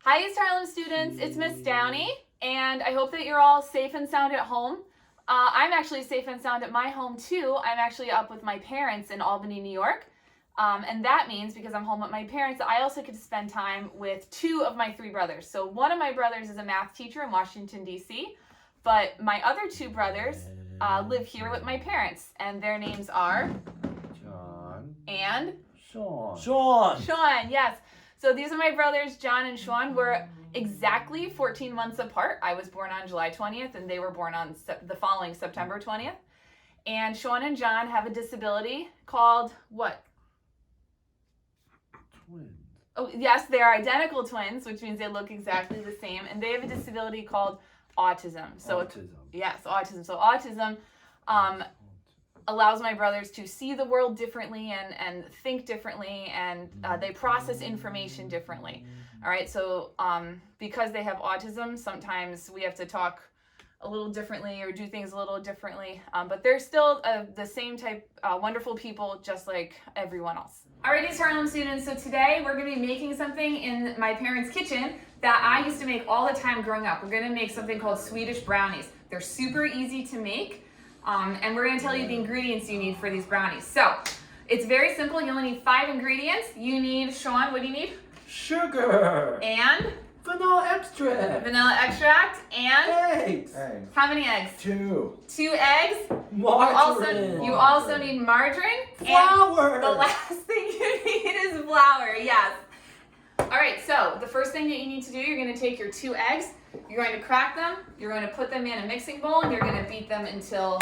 Hi East Harlem students, it's Miss Downey, and I hope that you're all safe and sound at home. I'm actually safe and sound at my home too. I'm actually up with my parents in Albany, New York. And that means, because I'm home with my parents, I also get to spend time with two of my three brothers. So one of my brothers is a math teacher in Washington, D.C., but my other two brothers live here with my parents, and their names are John and Sean. Sean, yes. So these are my brothers, John and Sean. We're exactly 14 months apart. I was born on July 20th, and they were born on the following September 20th. And Sean and John have a disability called what? Twins. Oh, yes, they are identical twins, which means they look exactly the same. And they have a disability called autism. So Autism. Yes, autism. So autism allows my brothers to see the world differently and think differently, and they process information differently. All right, so because they have autism, sometimes we have to talk a little differently or do things a little differently, but they're still the same type wonderful people, just like everyone else. Alrighty, East Harlem students, so today we're going to be making something in my parents' kitchen that I used to make all the time growing up. We're going to make something called Swedish brownies. They're super easy to make. And we're going to tell you the ingredients you need for these brownies. So, it's very simple. You only need 5 ingredients. You need, Sean, what do you need? Sugar. And? Vanilla extract. Vanilla extract. And? Eggs. How many eggs? 2. 2 eggs. Margarine. You also need margarine. Flour. And the last thing you need is flour, yes. Alright, so the first thing that you need to do, you're going to take your 2 eggs. You're going to crack them, you're going to put them in a mixing bowl, and you're going to beat them until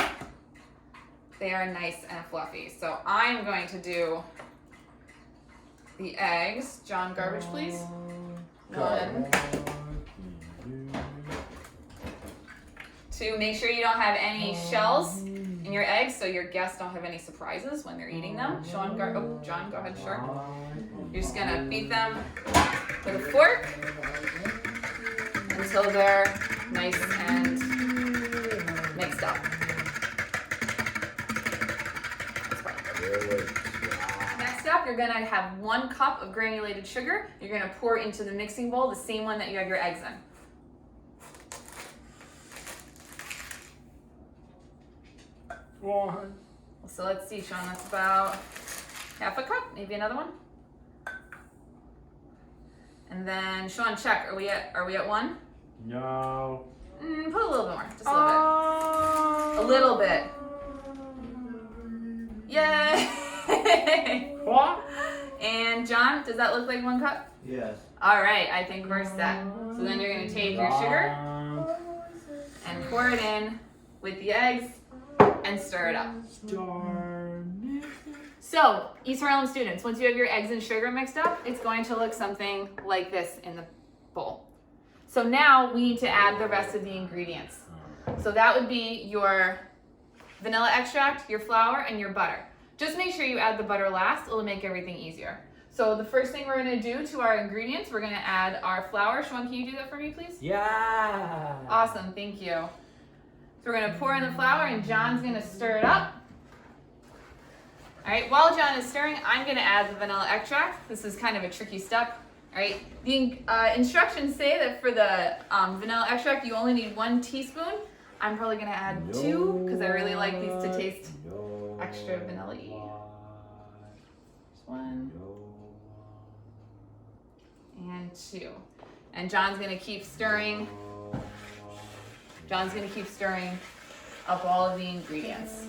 they are nice and fluffy. So I'm going to do the eggs. John, garbage please. 1. 2, make sure you don't have any shells in your eggs, so your guests don't have any surprises when they're eating them. John, go ahead, sure. You're just going to beat them with a fork until they're nice and mixed up. Next up, you're going to have 1 cup of granulated sugar. You're going to pour into the mixing bowl, the same one that you have your eggs in. So let's see, Sean, that's about half a cup, maybe another one. And then Sean, check. Are we at 1? No. Put a little bit more, just a little bit. Yay! What? And John, does that look like 1 cup? Yes. All right, I think we're set. So then you're gonna take your sugar and pour it in with the eggs and stir it up. So, East Harlem students, once you have your eggs and sugar mixed up, it's going to look something like this in the bowl. So now we need to add the rest of the ingredients. So that would be your vanilla extract, your flour, and your butter. Just make sure you add the butter last, it'll make everything easier. So the first thing we're gonna do to our ingredients, we're gonna add our flour. Sean, can you do that for me, please? Yeah. Awesome, thank you. So we're gonna pour in the flour, and John's gonna stir it up. All right, while John is stirring, I'm gonna add the vanilla extract. This is kind of a tricky step. All right, the instructions say that for the vanilla extract, you only need 1 teaspoon. I'm probably gonna add 2 because I really like these to taste extra vanilla-y. Just 1 and 2. And John's gonna keep stirring. John's gonna keep stirring up all of the ingredients.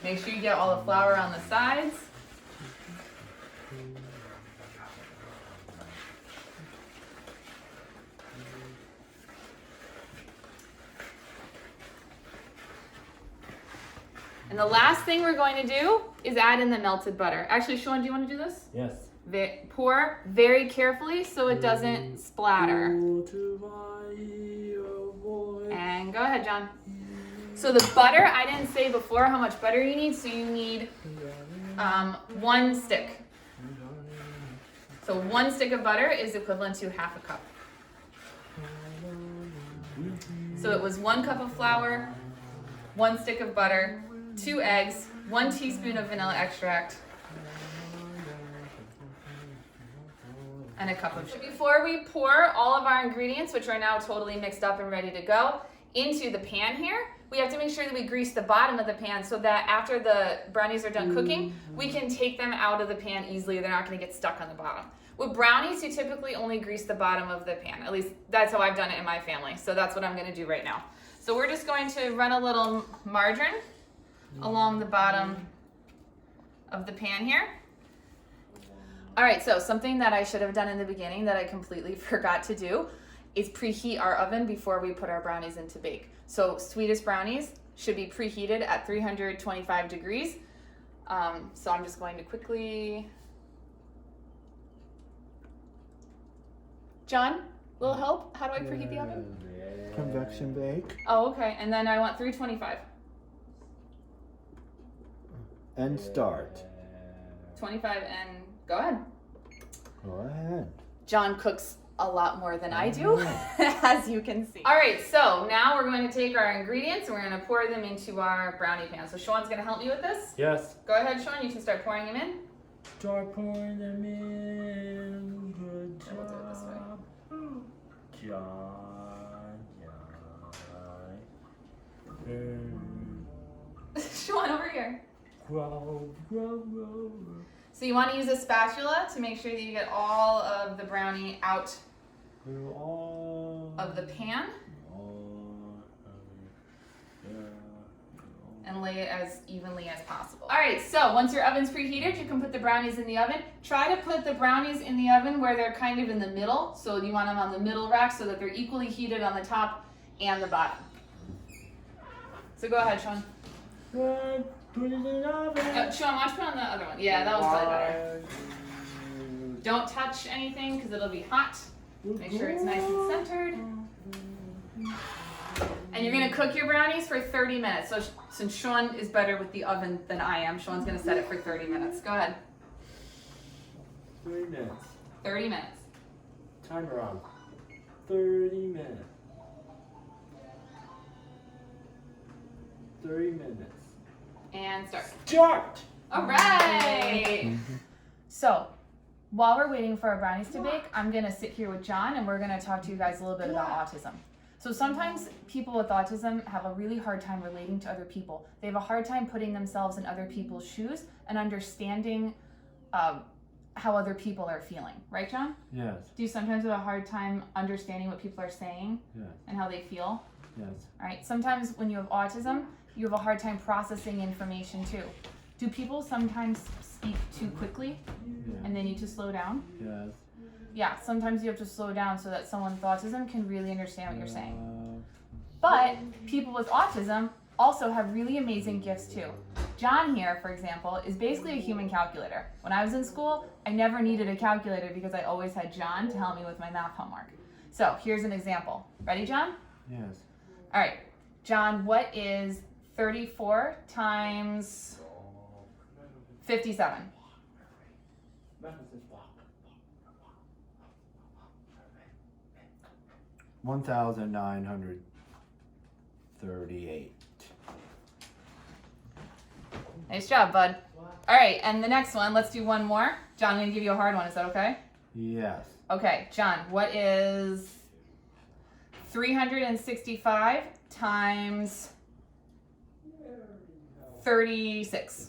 Make sure you get all the flour on the sides. And the last thing we're going to do is add in the melted butter. Actually, Sean, do you want to do this? Yes. Pour very carefully so it doesn't splatter. And go ahead, John. So the butter, I didn't say before how much butter you need, so you need 1 stick. So 1 stick of butter is equivalent to half a cup. So it was 1 cup of flour, 1 stick of butter, 2 eggs, 1 teaspoon of vanilla extract, And a cup of sugar. Before we pour all of our ingredients, which are now totally mixed up and ready to go, into the pan here, we have to make sure that we grease the bottom of the pan so that after the brownies are done cooking, we can take them out of the pan easily. They're not going to get stuck on the bottom. With brownies, you typically only grease the bottom of the pan. At least that's how I've done it in my family. So that's what I'm going to do right now. So we're just going to run a little margarine along the bottom of the pan here. All right, so something that I should have done in the beginning that I completely forgot to do is preheat our oven before we put our brownies in to bake. So sweetest brownies should be preheated at 325 degrees. So I'm just going to quickly... John, little help? How do I preheat the oven? Convection bake. Oh, okay. And then I want 325. And start. 25 and go ahead. Go ahead. John cooks a lot more than I do, as you can see. All right, so now we're going to take our ingredients and we're going to pour them into our brownie pan. So Sean's going to help me with this. Yes. Go ahead, Sean. You can start pouring them in. Start pouring them in. Good job. We'll do it this way. Sean, over here. Grow. So you want to use a spatula to make sure that you get all of the brownie out of the pan and lay it as evenly as possible. All right, so once your oven's preheated, you can put the brownies in the oven. Try to put the brownies in the oven where they're kind of in the middle. So you want them on the middle rack so that they're equally heated on the top and the bottom. So go ahead, Sean. Good. Put it in the oven. Sean, watch put on the other one. Yeah, that one's probably better. Don't touch anything because it'll be hot. Make sure it's nice and centered. And you're gonna cook your brownies for 30 minutes. So since Sean is better with the oven than I am, Sean's gonna set it for 30 minutes. Go ahead. 30 minutes. 30 minutes. Timer on. 30 minutes. 30 minutes. And start. Start! All right. So while we're waiting for our brownies to bake, I'm gonna sit here with John and we're gonna talk to you guys a little bit about autism. So sometimes people with autism have a really hard time relating to other people. They have a hard time putting themselves in other people's shoes and understanding how other people are feeling. Right, John? Yes. Do you sometimes have a hard time understanding what people are saying and how they feel? Yes. All right. Sometimes when you have autism, you have a hard time processing information too. Do people sometimes speak too quickly and they need to slow down? Yes. Yeah, sometimes you have to slow down so that someone with autism can really understand what you're saying. But people with autism also have really amazing gifts too. John here, for example, is basically a human calculator. When I was in school, I never needed a calculator because I always had John to help me with my math homework. So here's an example. Ready, John? Yes. All right. John, what is 34 times 57? 1,938. Nice job, bud. All right, and the next one, let's do one more. John, I'm going to give you a hard one. Is that okay? Yes. Okay, John, what is 365 times 36?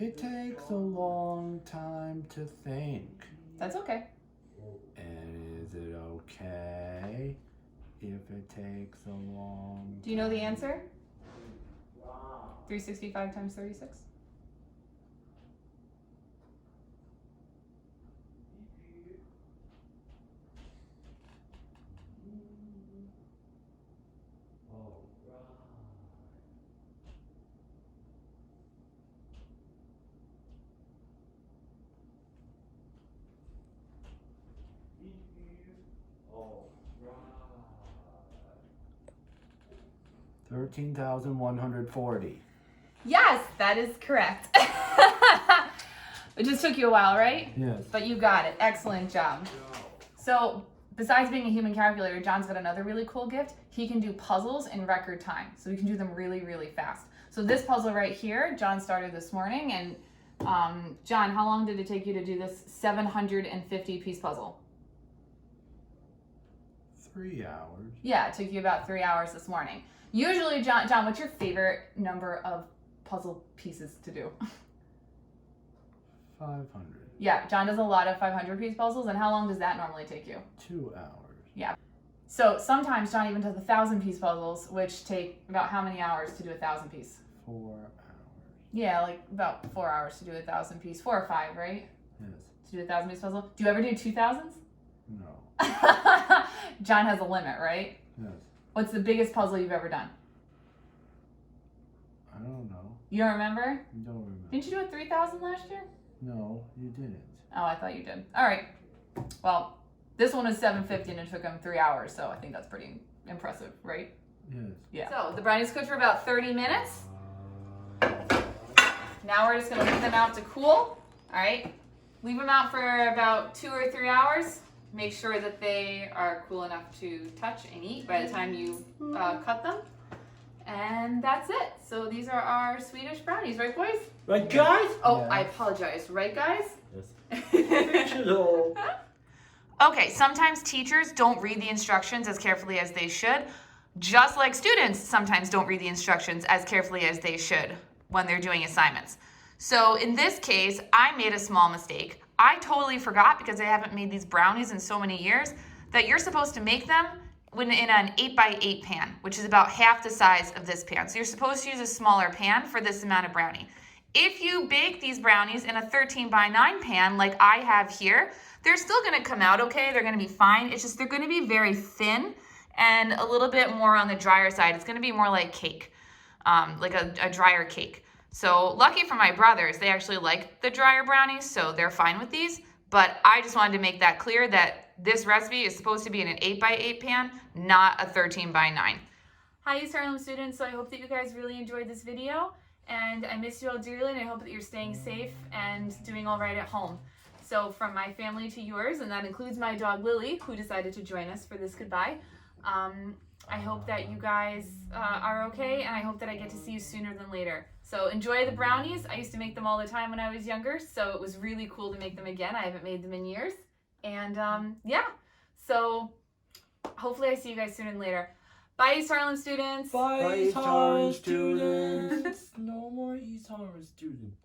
It takes a long time to think. That's okay. And is it okay if it takes a long Do you know the answer? 365 times 36? $13,140. Yes, that is correct. It just took you a while, right? Yes. But you got it. Excellent job. So besides being a human calculator, John's got another really cool gift. He can do puzzles in record time. So he can do them really, really fast. So this puzzle right here, John started this morning. And John, how long did it take you to do this 750-piece puzzle? 3 hours. Yeah, it took you about 3 hours this morning. Usually, John, what's your favorite number of puzzle pieces to do? 500. Yeah, John does a lot of 500-piece puzzles. And how long does that normally take you? 2 hours. Yeah. So sometimes John even does 1,000-piece puzzles, which take about how many hours to do 1,000-piece? 4 hours. Yeah, like about 4 hours to do 1,000-piece. 4 or 5, right? Yes. To do 1,000-piece puzzle. Do you ever do 2,000s? No. John has a limit, right? Yes. What's the biggest puzzle you've ever done? I don't know. You don't remember? I don't remember. Didn't you do a 3,000 last year? No, you didn't. Oh, I thought you did. All right. Well, this one was 750 and it took him 3 hours, so I think that's pretty impressive, right? Yes. Yeah. So the brownies cooked for about 30 minutes. Now we're just gonna leave them out to cool. All right. Leave them out for about 2 or 3 hours. Make sure that they are cool enough to touch and eat by the time you cut them. And that's it. So these are our Swedish brownies, right, boys? Right, guys? Oh, Yeah. I apologize. Right, guys? Yes. Hello. Okay, sometimes teachers don't read the instructions as carefully as they should, just like students sometimes don't read the instructions as carefully as they should when they're doing assignments. So in this case, I made a small mistake. I totally forgot, because I haven't made these brownies in so many years, that you're supposed to make them in an 8x8 pan, which is about half the size of this pan. So you're supposed to use a smaller pan for this amount of brownie. If you bake these brownies in a 13x9 pan like I have here, they're still gonna come out okay, they're gonna be fine. It's just they're gonna be very thin and a little bit more on the drier side. It's gonna be more like cake, like a drier cake. So lucky for my brothers, they actually like the drier brownies, so they're fine with these. But I just wanted to make that clear that this recipe is supposed to be in an 8x8 pan, not a 13x9. Hi, East Harlem students. So I hope that you guys really enjoyed this video. And I miss you all dearly, and I hope that you're staying safe and doing all right at home. So from my family to yours, and that includes my dog Lily, who decided to join us for this goodbye. I hope that you guys are okay, and I hope that I get to see you sooner than later. So enjoy the brownies. I used to make them all the time when I was younger, so it was really cool to make them again. I haven't made them in years. And yeah, so hopefully I see you guys sooner than later. Bye, East Harlem students. Bye, Bye, East Harlem students. students. No more East Harlem students.